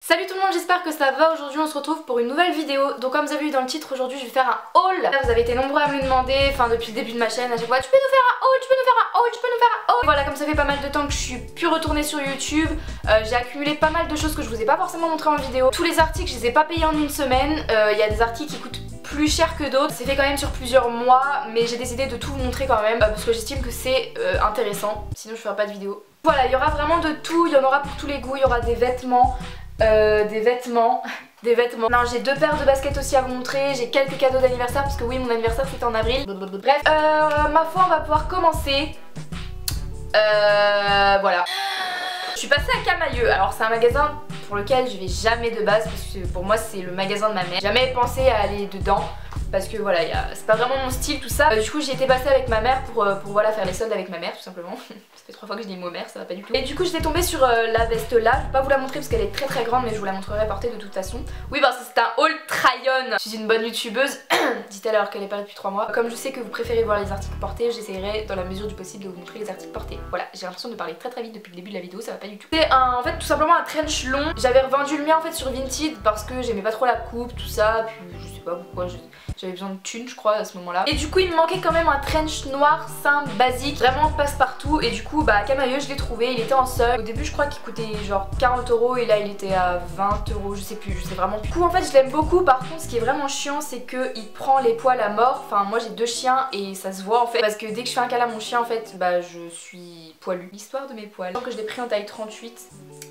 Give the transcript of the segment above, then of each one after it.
Salut tout le monde, j'espère que ça va. Aujourd'hui on se retrouve pour une nouvelle vidéo. Donc comme vous avez vu dans le titre, aujourd'hui je vais faire un haul. Là, vous avez été nombreux à me le demander, enfin depuis le début de ma chaîne à chaque fois: tu peux nous faire un haul, tu peux nous faire un haul, tu peux nous faire un haul. Voilà, comme ça fait pas mal de temps que je suis plus retournée sur YouTube, j'ai accumulé pas mal de choses que je vous ai pas forcément montré en vidéo. Tous les articles je les ai pas payés en une semaine, il y a des articles qui coûtent plus cher que d'autres. C'est fait quand même sur plusieurs mois, mais j'ai décidé de tout vous montrer quand même parce que j'estime que c'est intéressant, sinon je ferai pas de vidéo. Voilà, il y aura vraiment de tout, il y en aura pour tous les goûts, il y aura des vêtements, des vêtements. Non, j'ai deux paires de baskets aussi à vous montrer, j'ai quelques cadeaux d'anniversaire parce que oui, mon anniversaire c'était en avril. Bref, ma foi, on va pouvoir commencer. Voilà. Je suis passée à Camailleux. Alors c'est un magasin pour lequel je vais jamais de base parce que pour moi c'est le magasin de ma mère. J'ai jamais pensé à aller dedans parce que voilà, c'est pas vraiment mon style tout ça. Du coup j'y étais passée avec ma mère pour voilà, faire les soldes avec ma mère tout simplement. Ça fait 3 fois que je dis le mot mère, ça va pas du tout. Et du coup j'étais tombée sur la veste là. Je vais pas vous la montrer parce qu'elle est très grande, mais je vous la montrerai portée de toute façon. Oui, parce que c'est un haul try-on. Je suis une bonne youtubeuse, dit-elle alors qu'elle est pas là depuis 3 mois. Comme je sais que vous préférez voir les articles portés, j'essaierai dans la mesure du possible de vous montrer les articles portés. Voilà, j'ai l'impression de parler très vite depuis le début de la vidéo, ça va pas du tout. C'est en fait tout simplement un trench long. J'avais revendu le mien en fait sur Vinted parce que j'aimais pas trop la coupe, tout ça, puis je sais pas pourquoi, j'avais besoin de thunes je crois à ce moment là. Et du coup il me manquait quand même un trench noir simple, basique, vraiment passe-partout. Et du coup bah à Camailleux je l'ai trouvé, il était en solde. Au début je crois qu'il coûtait genre 40 € et là il était à 20 €, je sais plus, je sais vraiment plus. Du coup en fait je l'aime beaucoup. Par contre ce qui est vraiment chiant c'est que il prend les poils à mort. Enfin moi j'ai 2 chiens et ça se voit en fait, parce que dès que je fais un câlin à mon chien en fait bah je suis poilue. L'histoire de mes poils. Donc je l'ai pris en taille 38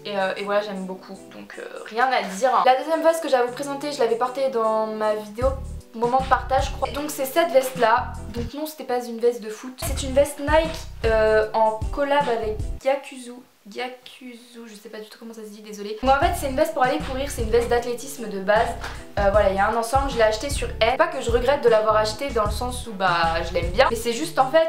et voilà, j'aime beaucoup, donc rien à dire. La deuxième veste que j'ai à vous présenter, je l'avais portée dans ma vidéo moment de partage je crois. Donc c'est cette veste là. Donc non, c'était pas une veste de foot, c'est une veste Nike en collab avec Gyakuzu, je sais pas du tout comment ça se dit, désolée. Donc en fait c'est une veste pour aller courir, c'est une veste d'athlétisme de base. Voilà, il y a un ensemble, je l'ai acheté sur elle. Pas que je regrette de l'avoir acheté dans le sens où bah je l'aime bien, mais c'est juste en fait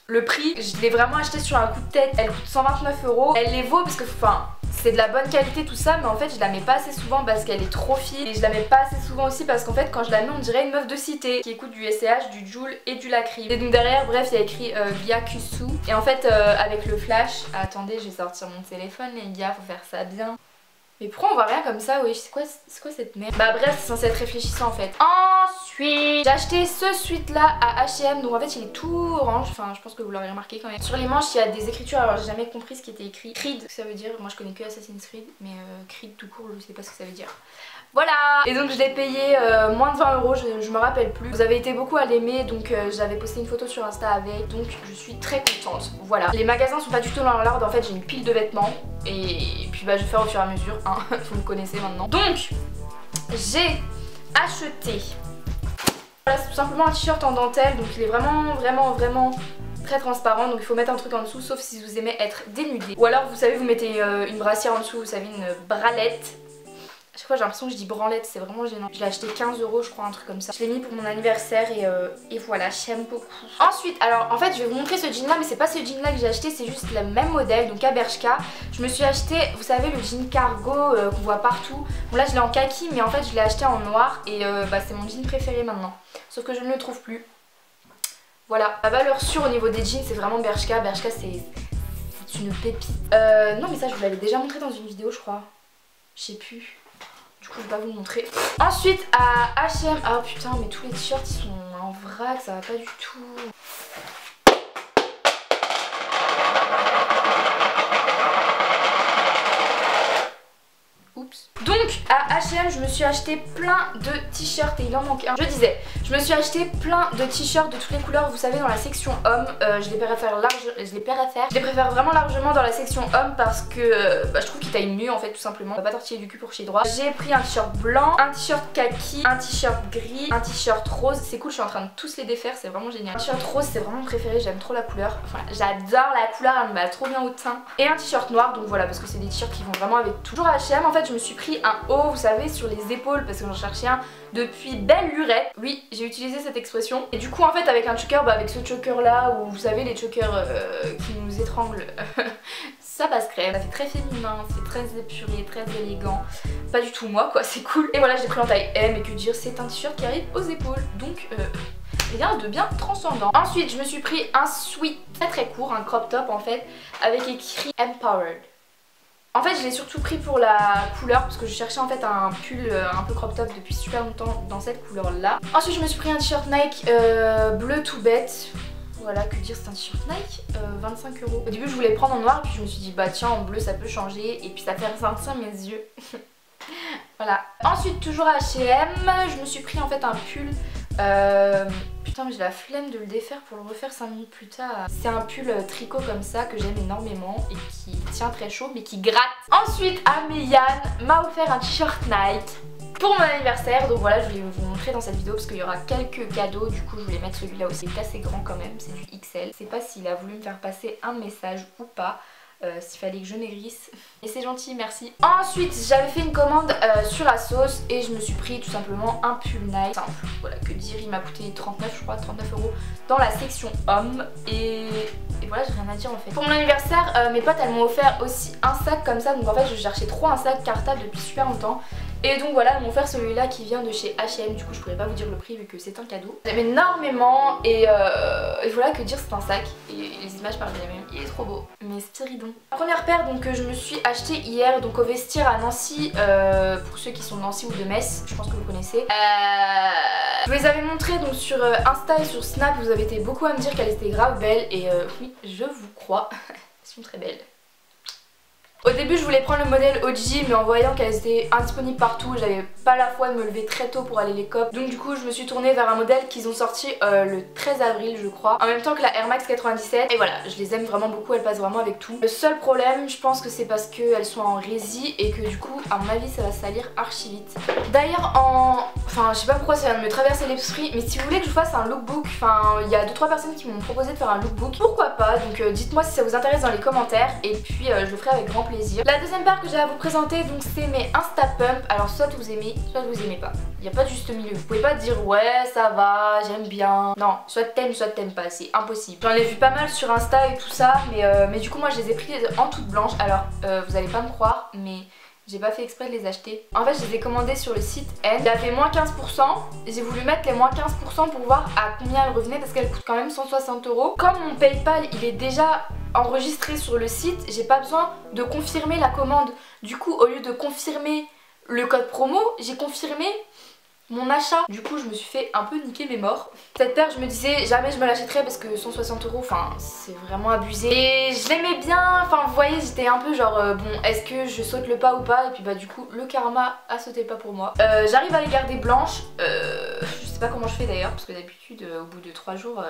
le prix, je l'ai vraiment acheté sur un coup de tête. Elle coûte 129 €. Elle les vaut parce que enfin c'est de la bonne qualité tout ça, mais en fait je la mets pas assez souvent parce qu'elle est trop fine. Et je la mets pas assez souvent aussi parce qu'en fait quand je la mets on dirait une meuf de cité qui écoute du SCH, du Joule et du Lacrim. Et donc derrière bref il y a écrit Gyakuzu. Et en fait avec le flash, attendez je vais sortir mon téléphone les gars, faut faire ça bien. Mais pourquoi on voit rien comme ça, oui, c'est quoi cette merde? Bah bref, c'est censé être réfléchissant en fait. Ensuite, j'ai acheté ce sweat là à H&M, donc en fait il est tout orange, enfin je pense que vous l'aurez remarqué quand même. Sur les manches il y a des écritures, alors j'ai jamais compris ce qui était écrit. Creed, ce que ça veut dire, moi je connais que Assassin's Creed, mais Creed tout court je sais pas ce que ça veut dire. Voilà. Et donc je l'ai payé moins de 20 €, je me rappelle plus. Vous avez été beaucoup à l'aimer, donc j'avais posté une photo sur Insta avec, donc je suis très contente. Voilà. Les magasins sont pas du tout dans l'ordre, en fait j'ai une pile de vêtements et puis bah je vais faire au fur et à mesure, hein. Vous me connaissez maintenant. Donc j'ai acheté, voilà, c'est tout simplement un t-shirt en dentelle, donc il est vraiment très transparent, donc il faut mettre un truc en dessous sauf si vous aimez être dénudé. Ou alors vous savez vous mettez une brassière en dessous, vous savez, une bralette. À chaque fois j'ai l'impression que je dis branlette, c'est vraiment gênant. Je l'ai acheté 15 € je crois, un truc comme ça. Je l'ai mis pour mon anniversaire et voilà, j'aime beaucoup. Ensuite, alors en fait je vais vous montrer ce jean là, mais c'est pas ce jean là que j'ai acheté, c'est juste le même modèle, donc à Bershka. Je me suis acheté, vous savez, le jean cargo qu'on voit partout. Bon là je l'ai en kaki, mais en fait je l'ai acheté en noir et bah, c'est mon jean préféré maintenant. Sauf que je ne le trouve plus. Voilà, la valeur sûre au niveau des jeans c'est vraiment Bershka. Bershka c'est une pépite. Non mais ça je vous l'avais déjà montré dans une vidéo je crois. Je sais plus. Du coup je vais pas vous le montrer. Ensuite à H&M, ah putain mais tous les t-shirts ils sont en vrac, ça va pas du tout. Oups. Donc à H&M je me suis acheté plein de t-shirts et il en manque un. Je disais, je me suis acheté plein de t-shirts de toutes les couleurs, vous savez, dans la section homme. Je les préfère vraiment largement dans la section homme parce que bah, je trouve qu'ils taillent mieux en fait tout simplement. On va pas tortiller du cul pour chez droit. J'ai pris un t-shirt blanc, un t-shirt kaki, un t-shirt gris, un t-shirt rose. C'est cool, je suis en train de tous les défaire, c'est vraiment génial. Un t-shirt rose c'est vraiment mon préféré, j'aime trop la couleur. Enfin j'adore la couleur, elle me va trop bien au teint. Et un t-shirt noir, donc voilà, parce que c'est des t-shirts qui vont vraiment avec tout. Toujours à H&M en fait je me suis pris un haut, vous savez, sur les épaules parce que j'en cherchais un depuis belle lurette. Oui, j'ai utilisé cette expression. Et du coup en fait avec un choker, bah avec ce choker là, où vous savez les chokers qui nous étranglent, ça passe crème. Ça fait très féminin, c'est très épuré, très élégant. Pas du tout moi quoi, c'est cool. Et voilà, j'ai pris en taille M et que dire, c'est un t-shirt qui arrive aux épaules. Donc rien de bien transcendant. Ensuite je me suis pris un sweat très court, un crop top en fait, avec écrit Empowered. En fait je l'ai surtout pris pour la couleur parce que je cherchais en fait un pull un peu crop top depuis super longtemps dans cette couleur là. Ensuite je me suis pris un t-shirt Nike bleu tout bête. Voilà, que dire, c'est un t-shirt Nike, 25 €. Au début je voulais prendre en noir puis je me suis dit bah tiens en bleu ça peut changer et puis ça fait ressortir mes yeux. Voilà. Ensuite toujours à H&M, je me suis pris en fait un pull. Putain mais j'ai la flemme de le défaire pour le refaire 5 minutes plus tard. C'est un pull tricot comme ça que j'aime énormément et qui tient très chaud mais qui gratte. Ensuite Améliane m'a offert un t-shirt Nike pour mon anniversaire, donc voilà je voulais vous montrer dans cette vidéo parce qu'il y aura quelques cadeaux, du coup je voulais mettre celui-là aussi. Il est assez grand quand même, c'est du XL. Je sais pas s'il a voulu me faire passer un message ou pas. S'il fallait que je maigrisse. Et c'est gentil, merci. Ensuite, j'avais fait une commande sur ASOS et je me suis pris tout simplement un pull Nike. Simple, voilà, que dire, il m'a coûté 39, je crois, 39 € dans la section homme. Et voilà, j'ai rien à dire en fait. Pour mon anniversaire, mes potes elles m'ont offert aussi un sac comme ça. Donc en fait, je cherchais trop un sac cartable depuis super longtemps. Et donc voilà, elles m'ont offert celui-là qui vient de chez H&M. Du coup, je pourrais pas vous dire le prix vu que c'est un cadeau. J'aime énormément et voilà, que dire, c'est un sac. Et les images parlent d'elles-mêmes. Il est trop beau. Mais Spiridon. La première paire donc que je me suis acheté hier donc au Vestiaire à Nancy. Pour ceux qui sont de Nancy ou de Metz, je pense que vous connaissez. Je vous les avais montrées donc sur Insta et sur Snap. Vous avez été beaucoup à me dire qu'elles étaient grave belles. Et oui, je vous crois. Elles sont très belles. Au début je voulais prendre le modèle OG mais en voyant qu'elles étaient indisponibles partout, j'avais pas la foi de me lever très tôt pour aller les cop. Donc du coup je me suis tournée vers un modèle qu'ils ont sorti le 13 avril je crois. En même temps que la Air Max 97. Et voilà, je les aime vraiment beaucoup, elles passent vraiment avec tout. Le seul problème je pense que c'est parce qu'elles sont en rési et que du coup à mon avis ça va salir archi vite. D'ailleurs enfin je sais pas pourquoi ça vient de me traverser l'esprit, mais si vous voulez que je fasse un lookbook, enfin il y a 2-3 personnes qui m'ont proposé de faire un lookbook, pourquoi pas, donc dites-moi si ça vous intéresse dans les commentaires et puis je le ferai avec grand plaisir. La deuxième paire que j'ai à vous présenter donc c'est mes Insta Pump. Alors soit vous aimez, soit vous aimez pas. Il n'y a pas de juste milieu. Vous pouvez pas dire ouais ça va, j'aime bien. Non, soit t'aimes pas, c'est impossible. J'en ai vu pas mal sur Insta et tout ça, mais du coup moi je les ai pris en toute blanche. Alors vous allez pas me croire mais j'ai pas fait exprès de les acheter. En fait je les ai commandés sur le site N. Il y avait moins 15%. J'ai voulu mettre les moins 15% pour voir à combien elles revenaient parce qu'elles coûtent quand même 160 €. Comme mon Paypal il est déjà enregistré sur le site, j'ai pas besoin de confirmer la commande. Du coup au lieu de confirmer le code promo, j'ai confirmé mon achat. Du coup je me suis fait un peu niquer mes morts. Cette paire je me disais jamais je me l'achèterais parce que 160 €, enfin c'est vraiment abusé. Et je l'aimais bien, enfin vous voyez j'étais un peu genre bon est-ce que je saute le pas ou pas. Et puis bah du coup le karma a sauté le pas pour moi. J'arrive à les garder blanches. Je sais pas comment je fais d'ailleurs parce que d'habitude au bout de 3 jours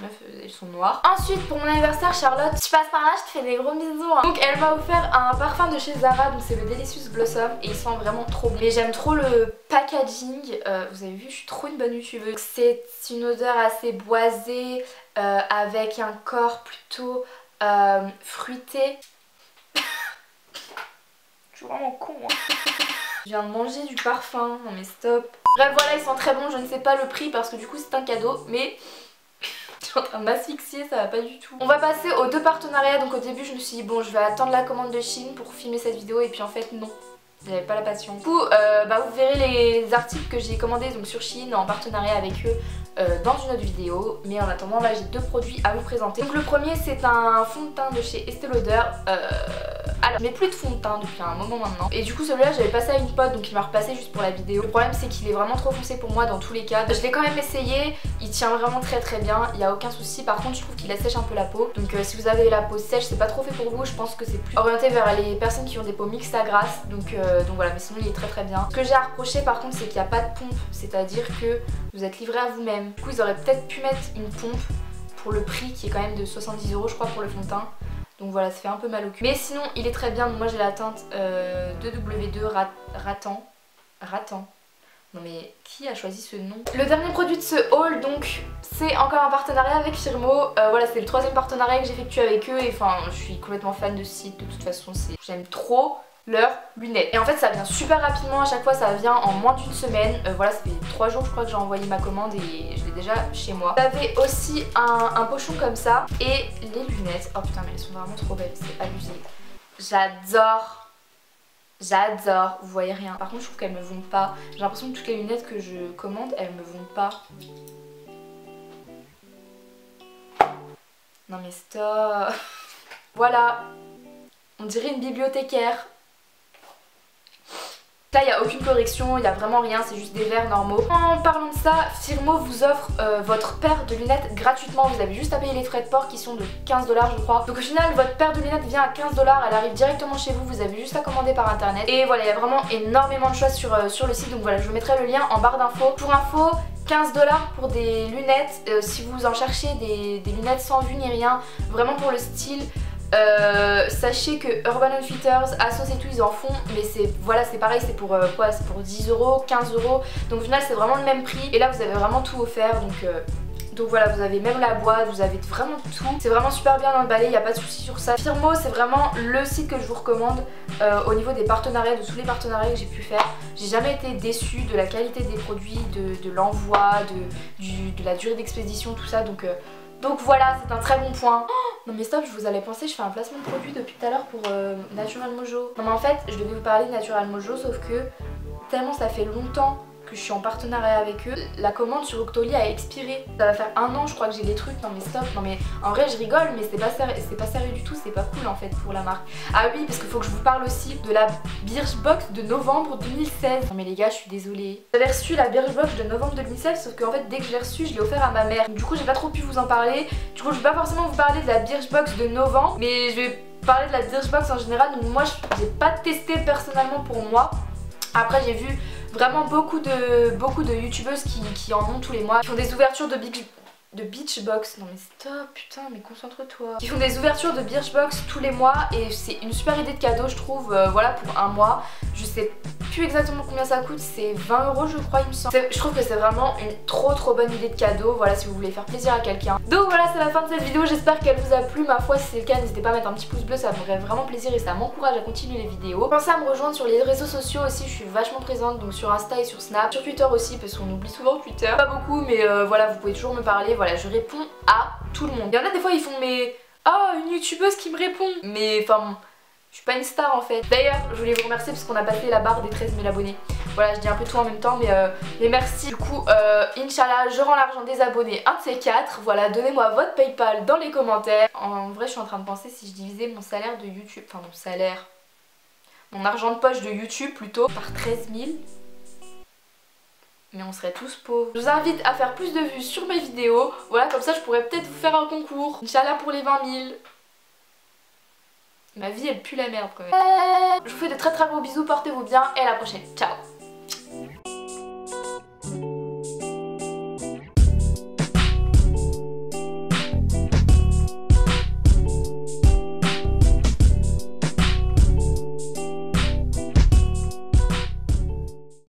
meuf, elles sont noires. Ensuite pour mon anniversaire Charlotte, tu passes par là, je te fais des gros bisous hein. Donc elle m'a offert un parfum de chez Zara, donc c'est le Delicious Blossom et il sent vraiment trop bon. Mais j'aime trop le packaging, vous avez vu je suis trop une bonne youtubeuse. C'est une odeur assez boisée avec un corps plutôt fruité. Je suis vraiment con hein. Je viens de manger du parfum, non mais stop. Bref voilà, ils sont très bons, je ne sais pas le prix parce que du coup c'est un cadeau mais je suis en train de m'asphyxier, ça va pas du tout. On va passer aux deux partenariats. Donc au début je me suis dit bon je vais attendre la commande de Shein pour filmer cette vidéo et puis en fait non. J'avais pas la passion. Du coup vous verrez les articles que j'ai commandés donc sur Shein en partenariat avec eux dans une autre vidéo. Mais en attendant là j'ai deux produits à vous présenter. Donc le premier c'est un fond de teint de chez Estée Lauder. Alors je mets plus de fond de teint depuis un moment maintenant. Et du coup celui-là j'avais passé à une pote donc il m'a repassé juste pour la vidéo. Le problème c'est qu'il est vraiment trop foncé pour moi dans tous les cas. Je l'ai quand même essayé, il tient vraiment très bien, il n'y a aucun souci. Par contre je trouve qu'il assèche un peu la peau. Donc si vous avez la peau sèche c'est pas trop fait pour vous. Je pense que c'est plus orienté vers les personnes qui ont des peaux mixtes à grasse. Donc voilà, mais sinon il est très bien. Ce que j'ai à reprocher par contre c'est qu'il n'y a pas de pompe. C'est-à-dire que vous êtes livré à vous-même. Du coup ils auraient peut-être pu mettre une pompe pour le prix qui est quand même de 70 € je crois pour le fond de teint. Donc voilà, ça fait un peu mal au cul. Mais sinon, il est très bien. Donc moi j'ai la teinte 2W2 Ratan. Non mais qui a choisi ce nom? Le dernier produit de ce haul donc c'est encore un partenariat avec Firmo. Voilà, c'est le troisième partenariat que j'effectue avec eux. Et enfin je suis complètement fan de ce site. De toute façon j'aime trop leurs lunettes. Et en fait ça vient super rapidement, à chaque fois ça vient en moins d'une semaine. Voilà, ça fait 3 jours je crois que j'ai envoyé ma commande et je l'ai déjà chez moi. J'avais aussi un pochon comme ça et les lunettes. Oh putain mais elles sont vraiment trop belles, c'est abusé. J'adore, vous voyez rien. Par contre je trouve qu'elles me vont pas. J'ai l'impression que toutes les lunettes que je commande elles me vont pas. Non mais stop. Voilà. On dirait une bibliothécaire. Là il n'y a aucune correction, il n'y a vraiment rien, c'est juste des verres normaux. En parlant de ça, Firmo vous offre votre paire de lunettes gratuitement. Vous avez juste à payer les frais de port qui sont de 15 $ je crois. Donc au final votre paire de lunettes vient à 15 $, elle arrive directement chez vous, vous avez juste à commander par internet. Et voilà, il y a vraiment énormément de choix sur le site, donc voilà, je vous mettrai le lien en barre d'infos. Pour info, 15 $ pour des lunettes, si vous en cherchez des lunettes sans vue ni rien, vraiment pour le style. Sachez que Urban Outfitters, Asos et tout ils en font, mais c'est voilà, c'est pareil, c'est pour quoi, c'est pour 10 €, 15 €, donc au final c'est vraiment le même prix et là vous avez vraiment tout offert, donc voilà, vous avez même la boîte, vous avez vraiment tout, c'est vraiment super bien emballé, il n'y a pas de souci sur ça. Firmo c'est vraiment le site que je vous recommande au niveau des partenariats, de tous les partenariats que j'ai pu faire. J'ai jamais été déçue de la qualité des produits, de l'envoi, de la durée d'expédition, tout ça, donc voilà, c'est un très bon point. Oh, non mais stop, je vous avais pensé, je fais un placement de produit depuis tout à l'heure pour Natural Mojo. Non mais en fait, je devais vous parler de Natural Mojo, sauf que tellement ça fait longtemps que je suis en partenariat avec eux, la commande sur Octoly a expiré. Ça va faire 1 an je crois que j'ai les trucs, non mais stop, non mais en vrai je rigole mais c'est pas sérieux du tout, c'est pas cool en fait pour la marque. Ah oui, parce qu'il faut que je vous parle aussi de la Birchbox de novembre 2016. Non mais les gars, je suis désolée. J'avais reçu la Birchbox de novembre 2016, sauf qu'en fait dès que je l'ai reçue, je l'ai offert à ma mère. Du coup j'ai pas trop pu vous en parler, du coup je vais pas forcément vous parler de la Birchbox de novembre, mais je vais parler de la Birchbox en général. Donc moi j'ai pas testé personnellement pour moi. Après j'ai vu vraiment beaucoup de youtubeuses qui en ont tous les mois, qui font des ouvertures de Birchbox. Non mais stop, putain, mais concentre-toi. Qui font des ouvertures de Birchbox tous les mois et c'est une super idée de cadeau je trouve, voilà, pour 1 mois. Je sais plus exactement combien ça coûte, c'est 20 € je crois il me semble. Je trouve que c'est vraiment une trop bonne idée de cadeau, voilà, si vous voulez faire plaisir à quelqu'un. Donc voilà, c'est la fin de cette vidéo, j'espère qu'elle vous a plu. Ma foi, si c'est le cas, n'hésitez pas à mettre un petit pouce bleu, ça me ferait vraiment plaisir et ça m'encourage à continuer les vidéos. Pensez à me rejoindre sur les réseaux sociaux aussi, je suis vachement présente, donc sur Insta et sur Snap, sur Twitter aussi parce qu'on oublie souvent Twitter. Pas beaucoup mais voilà, vous pouvez toujours me parler, voilà, je réponds à tout le monde. Il y en a des fois ils font mais oh, une youtubeuse qui me répond, mais enfin bon, je suis pas une star en fait. D'ailleurs je voulais vous remercier parce qu'on a passé la barre des 13 000 abonnés. Voilà, je dis un peu tout en même temps mais merci. Du coup Inch'Allah je rends l'argent des abonnés, un de ces 4. Voilà, donnez-moi votre Paypal dans les commentaires. En vrai je suis en train de penser si je divisais mon salaire de YouTube, enfin mon salaire, mon argent de poche de YouTube plutôt, par 13 000. Mais on serait tous pauvres. Je vous invite à faire plus de vues sur mes vidéos. Voilà, comme ça je pourrais peut-être vous faire un concours. Inch'Allah pour les 20 000. Ma vie elle pue la merde quand même. Je vous fais de très gros bisous, portez-vous bien et à la prochaine. Ciao.